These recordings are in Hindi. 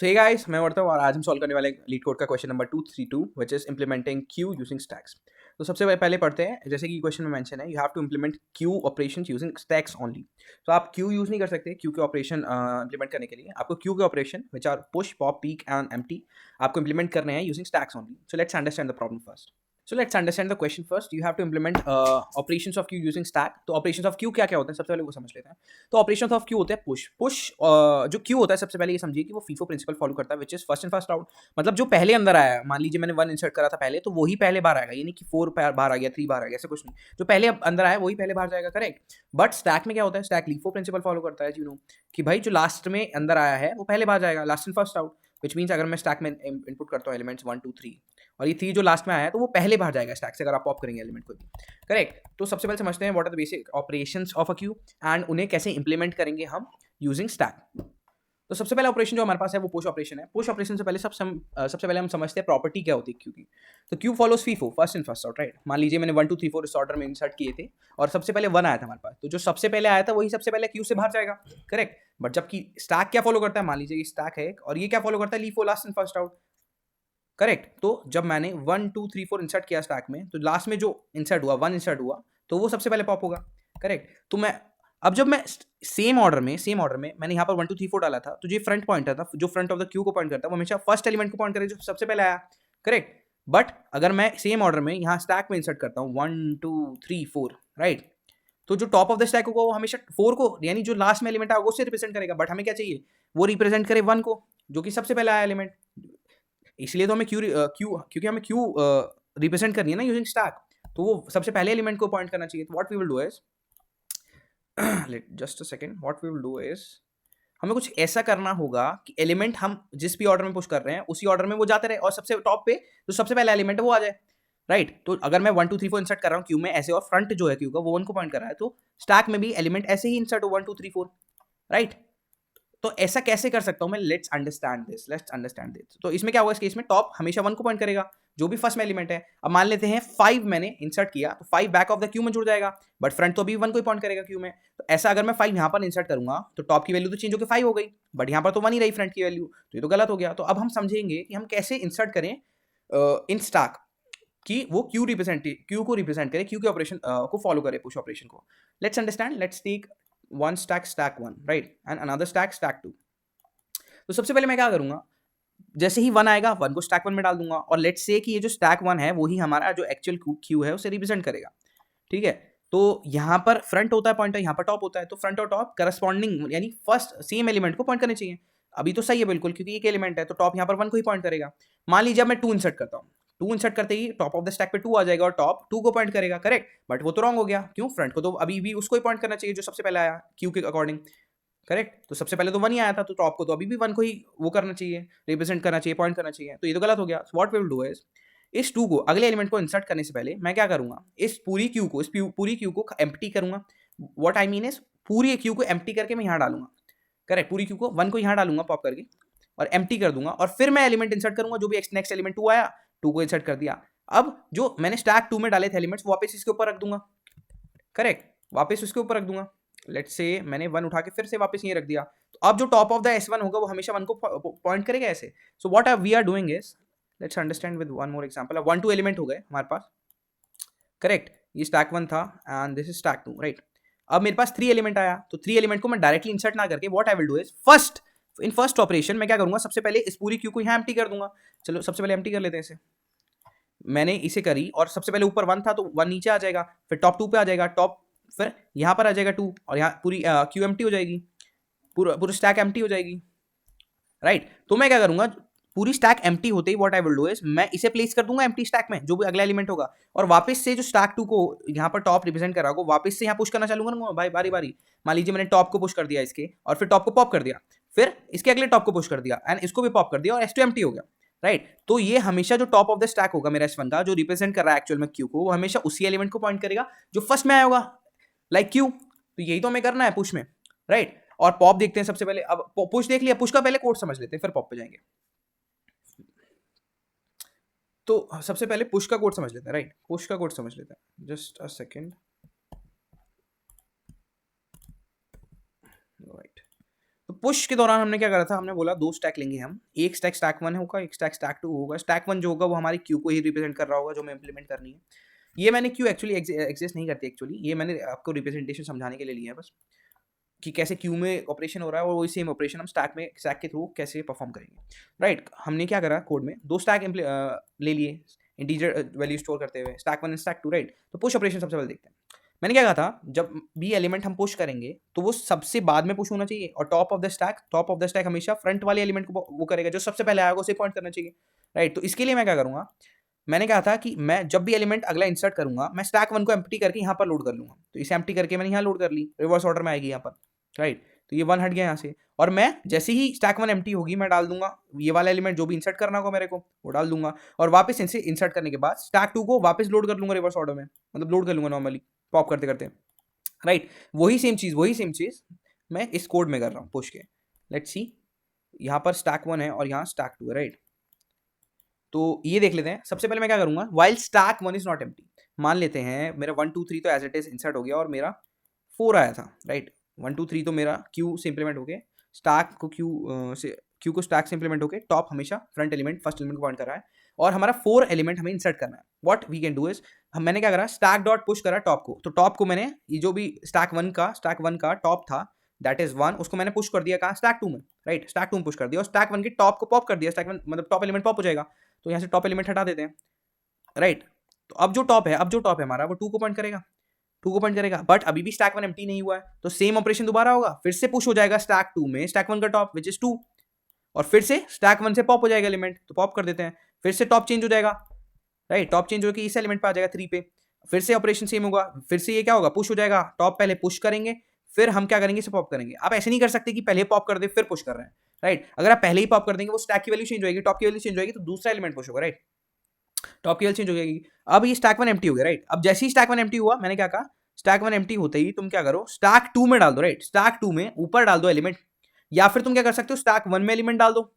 सो हे गाइस, मैं वर्ता हूँ और आज हम सॉल्व करने वाले लीड कोड का question number 232 which is implementing Q using stacks. तो सबसे पहले पढ़ते हैं, जैसे कि क्वेश्चन में मेंशन है, you have to implement queue operations using stacks only. तो आप क्यू यूज नहीं कर सकते क्यू के ऑपरेशन इंप्लीमेंट करने के लिए। आपको क्यू के operation which are push, pop, peek and empty आपको इंप्लीमेंट करने हैं using stacks only. So let's understand the problem first. So let's understand the question first. You have to implement operations of queue using stack. तो operations of queue क्या क्या होते हैं सबसे पहले वो समझ लेते हैं। तो operations of queue होते हैं push जो queue होता है सबसे पहले ये समझिए कि वो FIFO प्रिंसिपल फॉलो करता है which is first in first out। मतलब जो पहले अंदर आया है, मान लीजिए मैंने 1 इंसर्ट करा था पहले, तो वही पहले बार आएगा, ये नहीं कि 4 बाहर आ गया, 3 बाहर आ गया, ऐसा कुछ नहीं। जो पहले अंदर आया वही पहले बाहर जाएगा, करेक्ट। बट स्टैक में क्या होता है, स्टैक LIFO प्रिंसिपल फॉलो करता है, यू नो, कि भाई जो लास्ट में अंदर आया है वो पहले बाहर जाएगा, last in first out. Which means अगर मैं स्टैक में इनपुट करता हूँ एलिमेंट्स 1 2 3 और ये 3 जो लास्ट में आया है तो वो पहले बाहर जाएगा स्टैक से, अगर आप पॉप करेंगे एलिमेंट को भी, करेक्ट। तो सबसे पहले समझते हैं what are the basic operations of a queue and उन्हें कैसे इंप्लीमेंट करेंगे हम यूजिंग स्टैक। तो सबसे पहला ऑपरेशन जो हमारे पास है वो पुश ऑपरेशन है। पुश ऑपरेशन से पहले सबसे पहले हम समझते हैं प्रॉपर्टी क्या होती है क्यू की। तो Q follows FIFO, first in first out, right. मान लीजिए मैंने 1 2 3 4 इस ऑर्डर में इंसर्ट किए थे और सबसे पहले 1 आया था हमारे पास, तो जो सबसे पहले आया था वही सबसे पहले क्यू से बाहर जाएगा, करेक्ट। बट जबकि स्टैक क्या फॉलो करता है, मान लीजिए ये स्टैक है और ये क्या फॉलो करता है, LIFO, last in first out, correct. तो जब मैंने 1 2 3 4 इंसर्ट किया स्टैक में, तो लास्ट में जो इंसर्ट हुआ 1 इंसर्ट हुआ तो वो सबसे पहले पॉप होगा, करेक्ट। तो मैं अब जब मैं सेम ऑर्डर में मैंने यहाँ पर 1 2 3 4 डाला था, तो जो फ्रंट पॉइंटर था, जो फ्रंट ऑफ द क्यू को पॉइंट करता है, वो हमेशा फर्स्ट एलिमेंट को पॉइंट करे जो सबसे पहले आया, करेक्ट। बट अगर मैं सेम ऑर्डर में यहाँ स्टैक में इंसर्ट करता हूँ 1 2 3 4, राइट, तो जो टॉप ऑफ द स्टैक होगा वो हमेशा 4 को, यानी जो लास्ट में एलिमेंट आएगा उससे रिप्रेजेंट करेगा। बट हमें क्या चाहिए, वो रिप्रेजेंट करे 1 को, जो कि सबसे पहले आया एलिमेंट। इसलिए तो हमें क्योंकि हमें क्यू रिप्रेजेंट करनी है ना यूजिंग स्टैक, तो वो सबसे पहले एलिमेंट को पॉइंट करना चाहिए। तो what we will do is let just a second, what we will do is हमें कुछ ऐसा करना होगा कि एलिमेंट हम जिस भी ऑर्डर में पुश कर रहे हैं उसी ऑर्डर में वो जाते रहे और सबसे टॉप पे जो सबसे पहला एलिमेंट है वो आ जाए, राइट। तो अगर मैं 1 2 3 4 इंसर्ट कर रहा हूँ क्यू में ऐसे और फ्रंट जो है क्यू का वो 1 को पॉइंट कर रहा है, तो स्टैक में भी एलिमेंट ऐसे ही इंसर्ट हो 1 2 3 4, राइट। तो ऐसा कैसे कर सकता हूं मैं, लेट्स अंडरस्टैंड दिस। तो इसमें क्या होगा, इस केस में टॉप हमेशा 1 को पॉइंट करेगा जो भी फर्स्ट में एलिमेंट है। अब मान लेते हैं 5 मैंने इंसर्ट किया तो 5 बैक ऑफ द क्यू में जुड़ जाएगा, बट फ्रंट तो अभी 1 को ही पॉइंट करेगा क्यू में। तो ऐसा अगर मैं 5 यहां पर इंसर्ट करूंगा तो टॉप की वैल्यू तो चेंज होकर 5 हो गई, बट यहां पर तो 1 ही रही फ्रंट की वैल्यू, तो ये तो गलत हो गया। तो अब हम समझेंगे कि हम कैसे इंसर्ट करें इन स्टैक कि वो क्यू को रिप्रेजेंट करे, क्यू के ऑपरेशन को फॉलो करे, पुश ऑपरेशन को। Let's understand, let's take one stack 1, right, and another stack 2। तो सबसे पहले मैं क्या करूंगा, जैसे ही 1 आएगा 1 को स्टैक 1 में डाल दूंगा और लेट्स से कि ये जो स्टैक 1 है वही हमारा जो एक्चुअल क्यू है उसे रिप्रेजेंट करेगा, ठीक है। तो यहाँ पर फ्रंट होता है पॉइंटर, यहाँ पर टॉप होता है, तो फ्रंट और टॉप करस्पॉन्डिंग यानी फर्स्ट सेम एलिमेंट को पॉइंट करने चाहिए। अभी तो सही है बिल्कुल, क्योंकि एक एलिमेंट है तो टॉप यहाँ पर 1 को ही पॉइंट करेगा। मान लीजिए मैं 2 इंसर्ट करता हूँ, 2 इंसर्ट करते ही टॉप ऑफ द स्टैक पे 2 आ जाएगा और टॉप 2 को पॉइंट करेगा, करेक्ट। बट वो तो रॉन्ग हो गया, क्यों, फ्रंट को तो अभी भी उसको ही पॉइंट करना चाहिए जो सबसे पहले आया क्यू के अकॉर्डिंग, करेक्ट। तो सबसे पहले तो 1 ही आया था, तो टॉप को तो अभी भी 1 को ही वो करना चाहिए, रिप्रेजेंट करना चाहिए, पॉइंट करना चाहिए, तो ये तो गलत हो गया। What we will do is इस 2 को अगले एलिमेंट को इंसर्ट करने से पहले मैं क्या करूंगा, इस पूरी क्यू को एम्प्टी करूंगा। व्हाट आई मीन इज पूरी क्यू को एम्प्टी करके मैं यहाँ डालूंगा, करेक्ट। पूरी क्यू को 1 को यहाँ डालूंगा पॉप करके और एम्प्टी कर दूंगा और फिर मैं एलिमेंट इंसर्ट करूंगा, जो भी नेक्स्ट एलिमेंट 2 आया 2 को इंसर्ट कर दिया। अब जो मैंने स्टैक 2 में डाले थे एलिमेंट्स वापस इसके ऊपर रख दूंगा, करेक्ट, वापस उसके ऊपर रख दूंगा। लेट्स से मैंने 1 उठा के फिर से वापस ये रख दिया, तो अब जो टॉप ऑफ द S1 होगा वो हमेशा 1 को पॉइंट करेगा ऐसे। So what we are doing is, let's understand with one more example. अब 1 2 एलिमेंट हो गए हमारे पास, करेक्ट। ये स्टैक 1 था and this is stack 2, right. अब मेरे पास 3 एलिमेंट आया, तो 3 एलिमेंट को मैं डायरेक्टली इंसर्ट ना करके what I will do is first operation मैं क्या करूंगा, सबसे पहले इस पूरी क्यू को यहाँ एम्प्टी कर दूंगा। चलो सबसे पहले एम्प्टी कर लेते हैं इसे। मैंने इसे करी और सबसे पहले ऊपर 1 था तो 1 नीचे आ जाएगा, फिर टॉप 2 पे आ जाएगा, टॉप फिर यहाँ पर आ जाएगा 2 और यहाँ पूरी क्यू एम्प्टी हो जाएगी, पूरा स्टैक एम्प्टी हो जाएगी, राइट। तो मैं क्या करूंगा, पूरी स्टैक एम्प्टी होते ही what I will do is मैं इसे प्लेस कर दूंगा एम्प्टी स्टैक में, जो भी अगला एलिमेंट होगा, और वापस से जो स्टैक 2 को यहाँ पर टॉप रिप्रेजेंट कर रहा होगा वापस से यहाँ पुश करना चालू करूंगा भाई, बारी बारी। मान लीजिए मैंने टॉप को पुश कर दिया इसके और फिर टॉप को पॉप कर दिया, फिर इसके अगले टॉप को पुश कर दिया एंड इसको भी पॉप कर दिया और S2 एम्प्टी हो गया, राइट। तो ये हमेशा जो टॉप ऑफ द स्टैक होगा मेरा S1 का, जो रिप्रेजेंट कर रहा है एक्चुअल में क्यू को, वो हमेशा उसी एलिमेंट को पॉइंट करेगा जो फर्स्ट में आया होगा, लाइक क्यू। तो यही तो हमें करना है पुश में, राइट। और पॉप देखते हैं सबसे पहले। अब पुश देख लिया, पुश का पहले कोड समझ लेते हैं फिर पॉप पे जाएंगे। तो सबसे पहले पुश का कोड समझ लेते हैं, राइट, पुश का कोड समझ लेते हैं, जस्ट अ सेकेंड, राइट। तो पुश के दौरान हमने क्या करा था, हमने बोला 2 स्टैक लेंगे हम, एक स्टैक स्टैक 1 होगा, एक स्टैक स्टैक 2 होगा। स्टैक 1 जो होगा वो हमारी क्यू को ही रिप्रेजेंट कर रहा होगा जो हमें इंप्लीमेंट करनी है। ये मैंने क्यू एक्चुअली एग्जिस्ट नहीं करती एक्चुअली, ये मैंने आपको रिप्रेजेंटेशन समझाने के लिए लिया है बस, कि कैसे क्यू में ऑपरेशन हो रहा है और वही सेम ऑपरेशन हम स्टैक के थ्रू कैसे परफॉर्म करेंगे। राइट, हमने क्या करा कोड में 2 स्टैक ले लिए इंटीजर वैल्यू स्टोर करते हुए, स्टैक 1 एंड स्टैक 2। राइट, तो पुश ऑपरेशन सबसे पहले देखते हैं। मैंने क्या कहा था, जब भी एलिमेंट हम पुश करेंगे तो वो सबसे बाद में पुश होना चाहिए, और टॉप ऑफ द स्टैक हमेशा फ्रंट वाले एलिमेंट को वो करेगा, जो सबसे पहले आएगा उसे पॉइंट करना चाहिए। राइट, तो इसके लिए मैं क्या करूंगा, मैंने कहा था कि मैं जब भी एलिमेंट अगला इंसर्ट करूंगा, मैं स्टैक 1 को एम्प्टी करके यहाँ पर लोड कर लूंगा। तो इसे एम्प्टी करके मैंने यहाँ लोड कर ली, रिवर्स ऑर्डर में आएगी यहाँ पर। राइट, तो ये 1 हट गया यहाँ से, और मैं जैसे ही स्टैक 1 एम्प्टी होगी मैं डाल दूंगा ये वाला एलिमेंट जो भी इंसर्ट करना होगा मेरे को वो डाल दूंगा, और वापस इनसे इंसर्ट करने के बाद स्टैक 2 को वापस लोड कर लूंगा रिवर्स ऑर्डर में, मतलब लोड कर लूंगा नॉर्मली पॉप करते करते। राइट, वही सेम चीज मैं इस कोड में कर रहा हूँ पुश के। लेट्स सी, यहाँ पर स्टैक 1 है और यहाँ स्टैक 2 है। राइट, तो ये देख लेते हैं। सबसे पहले मैं क्या करूंगा, while stack 1 is not empty, मान लेते हैं मेरा 1 2 3 तो एज इट इज इंसर्ट हो गया और मेरा 4 आया था। राइट, 1 2 3 तो मेरा क्यू से इंप्लीमेंट हो गया, स्टैक को क्यू को स्टैक से इंप्लीमेंट होकर टॉप हमेशा फ्रंट एलिमेंट फर्स्ट एलिमेंट को पॉइंट कर रहा है, और हमारा 4 एलिमेंट हमें इंसर्ट करना है। What we can do is, मैंने क्या करा, स्टैक डॉट पुश करा टॉप को, तो टॉप को मैंने ये जो भी स्टैक 1 का टॉप था दैट इज 1, उसको मैंने पुश कर दिया कहाँ, स्टैक 2 में। राइट, स्टैक 2 में पुश कर दिया और स्टैक 1 के टॉप को पॉप कर दिया, स्टैक 1 मतलब टॉप एलिमेंट पॉप हो जाएगा, तो यहाँ से टॉप एलिमेंट हटा देते हैं। राइट, तो अब जो टॉप है हमारा वो 2 को पॉइंट करेगा, बट अभी भी स्टैक 1 एम्प्टी नहीं हुआ है, तो सेम ऑपरेशन दोबारा होगा, फिर से पुश हो जाएगा स्टैक 2 में स्टैक 1 का टॉप विच इज 2, और फिर से स्टैक 1 से पॉप हो जाएगा एलिमेंट, तो पॉप कर देते हैं, फिर से टॉप चेंज हो जाएगा। राइट, टॉप चेंज होकर इस एलिमेंट पे आ जाएगा 3 पे, फिर से ऑपरेशन सेम होगा, फिर से ये क्या होगा, पुश हो जाएगा, टॉप पहले पुश करेंगे फिर हम क्या करेंगे, इसे पॉप करेंगे। आप ऐसे नहीं कर सकते कि पहले पॉप कर दे फिर पुश कर रहे हैं। राइट, अगर आप पहले ही पॉप कर देंगे वो स्टैक की वैल्यू चेंज होगी, टॉप की वैल्यू चेंज होगी, तो दूसरा एलिमेंट पुश होगा। राइट, टॉप की वैल्यू चेंज हो जाएगी। अब ये स्टैक 1 एम्प्टी हो गया। राइट, अब जैसे ही स्टैक 1 एम्प्टी हुआ, मैंने क्या कहा, स्टैक 1 एम्प्टी होते ही तुम क्या करो, स्टैक 2 में डाल दो। राइट, स्टैक 2 में ऊपर डाल दो एलिमेंट, या फिर तुम क्या कर सकते हो, स्टैक 1 में एलिमेंट डाल दो।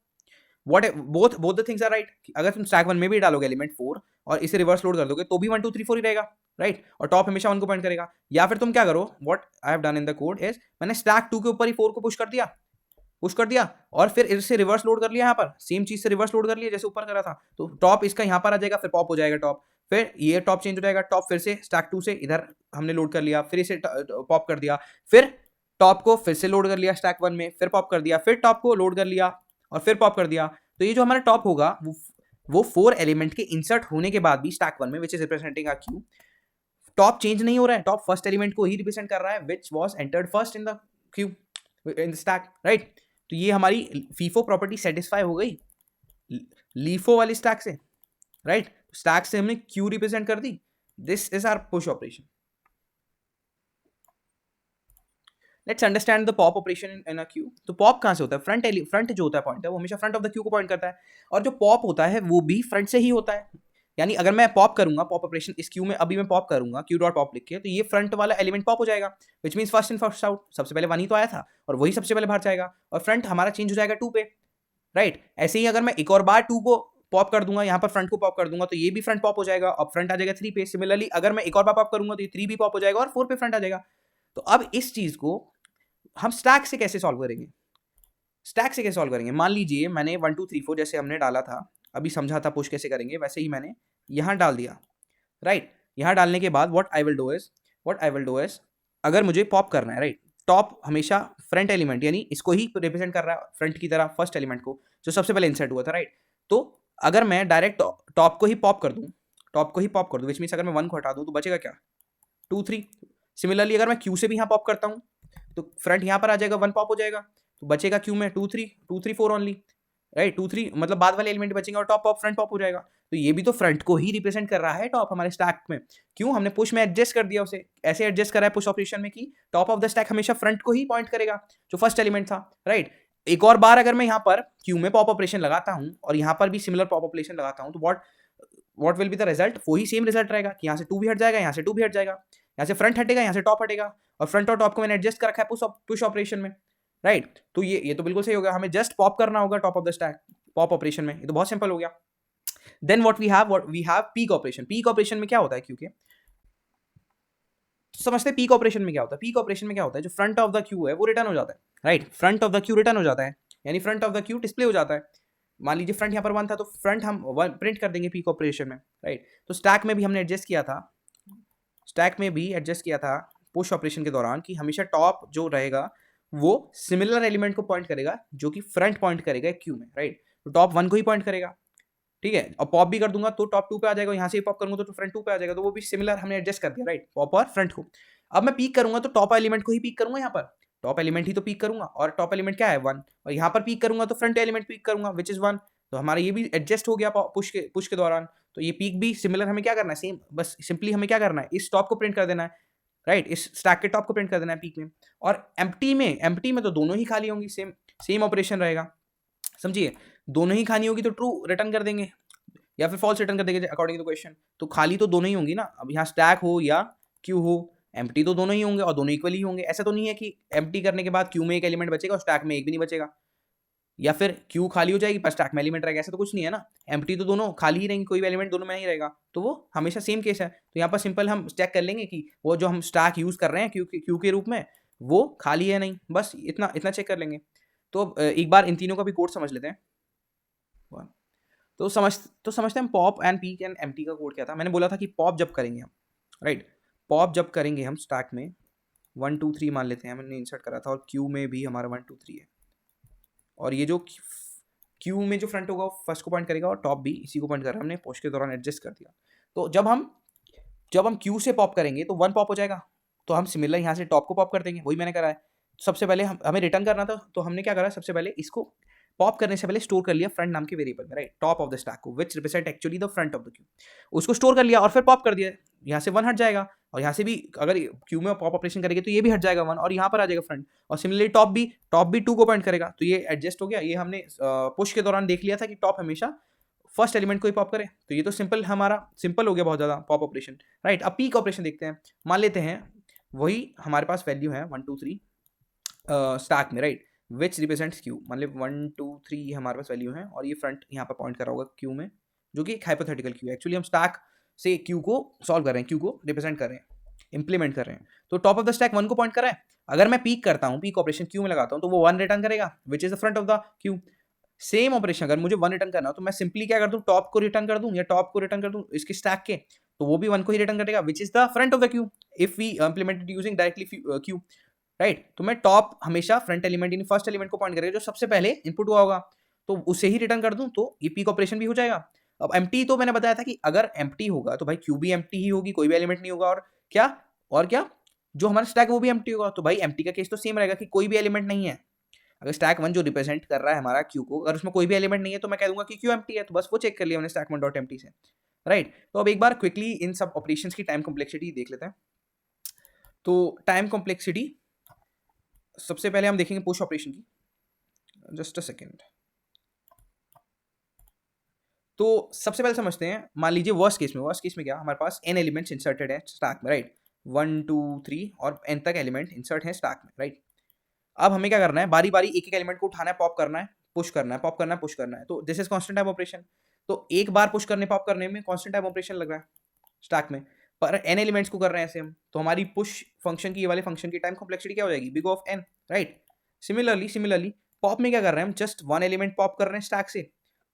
Both the things are right. अगर तुम स्टैक 1 में भी डालोगे एलिमेंट 4 और इसे रिवर्स लोड कर दोगे तो भी 1 2 3 4 ही रहेगा। राइट, और टॉप हमेशा 1 को पॉइंट करेगा। या फिर तुम क्या करो, what I have done in the code is, मैंने स्टैक 2 के ऊपर ही 4 को पुश कर दिया और फिर इसे रिवर्स लोड कर लिया, यहाँ पर सेम चीज से रिवर्स लोड कर लिया जैसे ऊपर करा था, तो टॉप इसका यहाँ पर आ जाएगा, फिर पॉप हो जाएगा टॉप, फिर ये टॉप चेंज हो जाएगा, टॉप फिर से स्टैक 2 से इधर हमने लोड कर लिया, फिर इसे पॉप कर दिया, फिर टॉप को फिर से लोड कर लिया स्टैक 1 में, फिर पॉप कर दिया, फिर टॉप को लोड कर लिया और फिर पॉप कर दिया। तो ये जो हमारा टॉप होगा वो 4 एलिमेंट के इंसर्ट होने के बाद भी स्टैक 1 में which is representing our queue, top change नहीं हो रहा है, टॉप फर्स्ट एलिमेंट को ही रिप्रेजेंट कर रहा है which was entered first in the Q in the stack. Right, तो ये हमारी फीफो प्रॉपर्टी सेटिस्फाई हो गई लीफो वाली स्टैक से। राइट, स्टैक से हमने क्यू रिप्रेजेंट कर दी, this is our push operation. Let's understand the pop operation in a queue. तो पॉप कहाँ से होता है, फ्रंट जो होता है पॉइंट है वो हमेशा फ्रंट ऑफ द क्यू को पॉइंट करता है, और जो पॉप होता है वो भी फ्रंट से ही होता है। यानी अगर मैं पॉप करूंगा, पॉप ऑपरेशन इस क्यू में अभी मैं पॉप करूंगा क्यू डॉट पॉप लिख के, तो ये फ्रंट वाला एलिमेंट पॉप हो जाएगा which means first in first out, सबसे पहले 1 ही तो आया था और वही सबसे पहले बाहर जाएगा, और फ्रंट हमारा चेंज हो जाएगा 2 पे। राइट, ऐसे ही अगर मैं एक और बार 2 को पॉप कर दूंगा, यहाँ पर फ्रंट को पॉप कर दूंगा, तो ये भी फ्रंट पॉप हो जाएगा और फ्रंट आ जाएगा 3 पे। सिमिलरली अगर मैं एक और बार पॉप करूंगा तो ये 3 भी पॉप हो जाएगा और 4 पे फ्रंट आ जाएगा। तो अब इस चीज को हम स्टैक से कैसे सॉल्व करेंगे, मान लीजिए मैंने 1 2 3 4 जैसे हमने डाला था, अभी समझा था पुश कैसे करेंगे, वैसे ही मैंने यहाँ डाल दिया। राइट, यहाँ डालने के बाद what I will do is अगर मुझे पॉप करना है, राइट, टॉप हमेशा फ्रंट एलिमेंट यानी इसको ही रिप्रेजेंट कर रहा है फ्रंट की तरह, फर्स्ट एलिमेंट को जो सबसे पहले इंसर्ट हुआ था। राइट, तो अगर मैं डायरेक्ट टॉप को ही पॉप कर दूं विच मीन्स अगर मैं 1 को हटा दूं तो बचेगा क्या, 2 3। सिमिलरली अगर मैं क्यू से भी यहाँ पॉप करता हूँ तो फ्रंट यहाँ पर आ जाएगा, 1 पॉप हो जाएगा, तो बचेगा क्यू में 2 3 4 ओनली। राइट, 2 3 मतलब बाद वाले एलिमेंट बचेंगे और टॉप पॉप फ्रंट पॉप हो जाएगा, तो ये भी तो फ्रंट को ही रिप्रेजेंट कर रहा है टॉप हमारे स्टैक में। क्यों, हमने पुश में एडजस्ट कर दिया उसे, ऐसे एडजस्ट करा है पुश ऑपरेशन में कि टॉप ऑफ द स्टैक हमेशा फ्रंट को ही पॉइंट करेगा जो फर्स्ट एलिमेंट था। राइट, एक और बार अगर मैं यहाँ पर क्यू में पॉप ऑपरेशन लगाता हूँ और यहाँ पर भी सिमिलर पॉप ऑपरेशन लगाता हूँ, तो what will be the result, वही सेम रिजल्ट रहेगा कि यहाँ से 2 भी हट जाएगा, यहाँ से 2 भी हट जाएगा, यहाँ से फ्रंट हटेगा, यहाँ से टॉप हटेगा, और फ्रंट और टॉप को मैंने एडजस्ट कर रखा है पुश ऑपरेशन में। राइट, तो ये तो बिल्कुल सही हो गया, हमें जस्ट पॉप करना होगा top of the stack pop operation में, ये तो बहुत सिंपल हो गया। Then what we have peek operation में क्या होता है, क्योंकि समझते हैं पीक ऑपरेशन में क्या होता है। पीक ऑपरेशन में क्या होता है, जो फ्रंट ऑफ द क्यू है वो रिटर्न हो जाता है, right. Front of the Q return हो जाता है, यानी front of the Q display हो जाता है। मान लीजिए फ्रंट यहाँ पर 1 था तो फ्रंट हम 1 प्रिंट कर देंगे पीक ऑपरेशन में, राइट। तो स्टैक में भी हमने एडजस्ट किया था, पुश ऑपरेशन के दौरान कि हमेशा टॉप जो रहेगा वो सिमिलर एलिमेंट को पॉइंट करेगा जो कि फ्रंट पॉइंट करेगा क्यू में, राइट। तो टॉप 1 को ही पॉइंट करेगा, ठीक है। और पॉप भी कर दूंगा तो टॉप 2 पे आ जाएगा, यहाँ से पॉप करूंगा तो फ्रंट 2 पे आ जाएगा, तो वो भी सिमिलर हमने एडजस्ट कर दिया, राइट, पॉप और फ्रंट को। अब मैं पीक करूंगा तो टॉप एलिमेंट को ही पीक करूंगा, यहाँ पर टॉप एलिमेंट ही तो पीक करूंगा, और टॉप एलिमेंट क्या है 1, और यहाँ पर पीक करूंगा तो फ्रंट एलिमेंट पीक करूंगा विच इज 1। तो हमारा ये भी एडजस्ट हो गया पुश के दौरान। तो ये पीक भी सिमिलर, हमें क्या करना है, सेम, बस सिंपली हमें क्या करना है, इस टॉप को प्रिंट कर देना है, राइट, इस स्टैक के टॉप को प्रिंट कर देना है पीक में। और एम्प्टी में तो दोनों ही खाली होंगी, सेम ऑपरेशन रहेगा, समझिए। दोनों ही खाली होगी तो ट्रू रिटर्न कर देंगे या फिर फॉल्स रिटर्न कर देंगे अकॉर्डिंग टू क्वेश्चन। तो खाली तो दोनों ही होंगी ना, अब यहाँ स्टैक हो या क्यू हो, एम्प्टी तो दोनों ही होंगे और दोनों इक्वली होंगे। ऐसा तो नहीं है कि एम्प्टी करने के बाद क्यू में एक एलिमेंट बचेगा और स्टैक में एक भी नहीं बचेगा, या फिर क्यू खाली हो जाएगी पर स्टैक में एलिमेंट रहेगा, ऐसा तो कुछ नहीं है ना। एम्प्टी तो दोनों खाली ही रहेंगे, कोई भी एलिमेंट दोनों में नहीं रहेगा, तो वो हमेशा सेम केस है। तो यहाँ पर सिंपल हम चेक कर लेंगे कि वो जो हम स्टैक यूज कर रहे हैं क्यू के रूप में वो खाली है नहीं, बस इतना चेक कर लेंगे। तो एक बार इन तीनों का भी कोड समझ लेते हैं। तो समझते हैं pop and peak and empty का कोड क्या था। मैंने बोला था कि पॉप जब करेंगे हम, राइट, पॉप जब करेंगे हम स्टैक में 1 2 3 मान लेते हैं, मैंने इंसर्ट करा था, और क्यू में भी हमारा 1 2 3 है, और ये जो क्यू में जो फ्रंट होगा वो फर्स्ट को पॉइंट करेगा और टॉप भी इसी को पॉइंट कर रहा है, हमने पुश के दौरान एडजस्ट कर दिया। तो जब हम क्यू से पॉप करेंगे तो 1 पॉप हो जाएगा, तो हम सिमिलर यहाँ से टॉप को पॉप कर देंगे, वही मैंने करा है। सबसे पहले हमें रिटर्न करना था, तो हमने क्या करा, सबसे पहले इसको पॉप करने से पहले स्टोर कर लिया फ्रंट नाम के वेरिएबल में, right, top of the stack को which represent actually the front of the queue, उसको स्टोर कर लिया और फिर पॉप कर दिया। यहाँ से 1 हट जाएगा, और यहाँ से भी अगर क्यू में पॉप ऑपरेशन करेंगे तो ये भी हट जाएगा 1, और यहाँ पर आ जाएगा फ्रंट, और सिमिलरली टॉप भी 2 को पॉइंट करेगा, तो ये एडजस्ट हो गया। ये हमने पुश के दौरान देख लिया था कि टॉप हमेशा फर्स्ट एलिमेंट को ही पॉप करे, तो ये तो सिंपल हो गया बहुत ज़्यादा पॉप ऑपरेशन, राइट। अब पीक ऑपरेशन देखते हैं। मान लेते हैं वही हमारे पास वैल्यू है 1 2 3 स्टैक में, राइट, विच रिप्रेजेंट्स क्यू, मतलब 1 2 3 हमारे पास वैल्यू है, और ये फ्रंट यहाँ पर पॉइंट करा होगा क्यू में, जो कि एक हाइपोथेटिकल क्यू है। एक्चुअली हम स्टैक से क्यू को सॉल्व कर रहे हैं, क्यू को रिप्रेजेंट कर रहे हैं, इंप्लीमेंट कर रहे हैं। तो टॉप ऑफ द स्टैक 1 को पॉइंट कर रहा है, अगर मैं पीक करता हूँ, पीक ऑपरेशन क्यू में लगाता हूँ, तो वो 1 रिटर्न करेगा which is the front of the Q. Same operation अगर मुझे 1 रिटर्न करना हो तो मैं सिंपली क्या कर दूं, टॉप को रिटर्न कर दूं या टॉप को रिटर्न कर दूं इसके स्टैक के, तो वो भी 1 को ही रिटर्न करेगा which is the front of the queue if we implemented using directly queue, right. तो मैं टॉप हमेशा फ्रंट एलिमेंट यानी फर्स्ट एलिमेंट को पॉइंट करेगा जो सबसे पहले इनपुट हुआ होगा, तो उसे ही रिटर्न कर दूं, तो ये पीक ऑपरेशन भी हो जाएगा। अब एम्प्टी तो मैंने बताया था कि अगर एम्प्टी होगा तो भाई क्यू भी एम्प्टी ही होगी, कोई भी एलिमेंट नहीं होगा, और क्या जो हमारा स्टैक वो भी एम्प्टी होगा। तो भाई एम्प्टी का केस तो सेम रहेगा कि कोई भी एलिमेंट नहीं है। अगर स्टैक 1 जो रिप्रेजेंट कर रहा है हमारा क्यू को, अगर उसमें कोई भी एलिमेंट नहीं है तो मैं कह दूंगा कि क्यू एम्प्टी है, तो बस वो चेक कर लिया मैंने स्टैक 1 डॉट एम्प्टी से, राइट। तो अब एक बार क्विकली इन सब ऑपरेशंस की टाइम कॉम्प्लेक्सिटी देख लेते हैं। तो टाइम कॉम्प्लेक्सिटी सबसे पहले हम देखेंगे पुश ऑपरेशन की, जस्ट अ सेकेंड। तो सबसे पहले समझते हैं, मान लीजिए वर्स्ट केस में क्या, हमारे पास n एलिमेंट्स इंसर्टेड है स्टैक में, राइट, 1 2 3 और n तक एलिमेंट इंसर्ट है स्टैक में, राइट। अब हमें क्या करना है, बारी बारी एक एक एलिमेंट को उठाना है, पॉप करना है, पुश करना है, पॉप करना है, पुश करना है। तो this is constant time operation. तो एक बार पुश करने पॉप करने में कांस्टेंट टाइम ऑपरेशन लग रहा है स्टैक में, पर n एलिमेंट्स को कर रहे हैं ऐसे हम, तो हमारी पुश फंक्शन की, ये वाले फंक्शन की टाइम कॉम्प्लेक्सिटी क्या हो जाएगी, big of n, right. Similarly pop में क्या कर रहे हैं हम, जस्ट 1 एलिमेंट पॉप कर रहे हैं स्टैक से,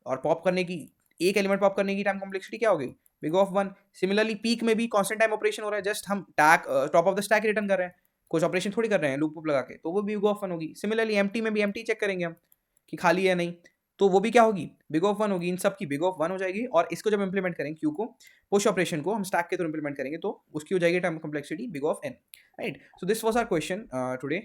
और पॉप करने की एक एलिमेंट पॉप करने की टाइम कॉम्प्लेक्सिटी क्या हो गई, बिग ऑफ 1। सिमिलरली पीक में भी कांस्टेंट टाइम ऑपरेशन हो रहा है, जस्ट हम top of the stack return कर रहे हैं, कुछ ऑपरेशन थोड़ी कर रहे हैं लूप लगा के, तो वो बिग ऑफ 1 होगी। सिमिलरली एम्प्टी में भी एम्प्टी चेक करेंगे हम कि खाली है नहीं, तो वो भी क्या होगी, बिग ऑफ 1 होगी। इन सब की बिग ऑफ 1 हो जाएगी, और इसको जब इंप्लीमेंट करेंगे क्यू को, पुश ऑपरेशन को हम स्टैक के थ्रू इंप्लीमेंट करेंगे, तो उसकी हो जाएगी time complexity big of n, right. So this was our question today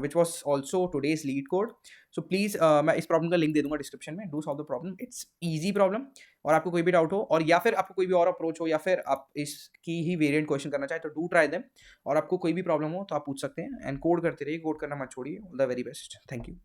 which was also today's leet code. So please मैं इस प्रॉब्लम का लिंक दे दूंगा डिस्क्रिप्शन में, do solve the problem, it's easy problem. और आपको कोई भी डाउट हो, और या फिर आपको कोई भी और अप्रोच हो, या फिर आप इसकी ही वेरिएंट क्वेश्चन करना चाहे, तो डू ट्राई देम। और आपको कोई भी प्रॉब्लम हो तो आप पूछ सकते हैं, एंड कोड करते रहिए, कोड करना मत छोड़िए। All the very best, thank you.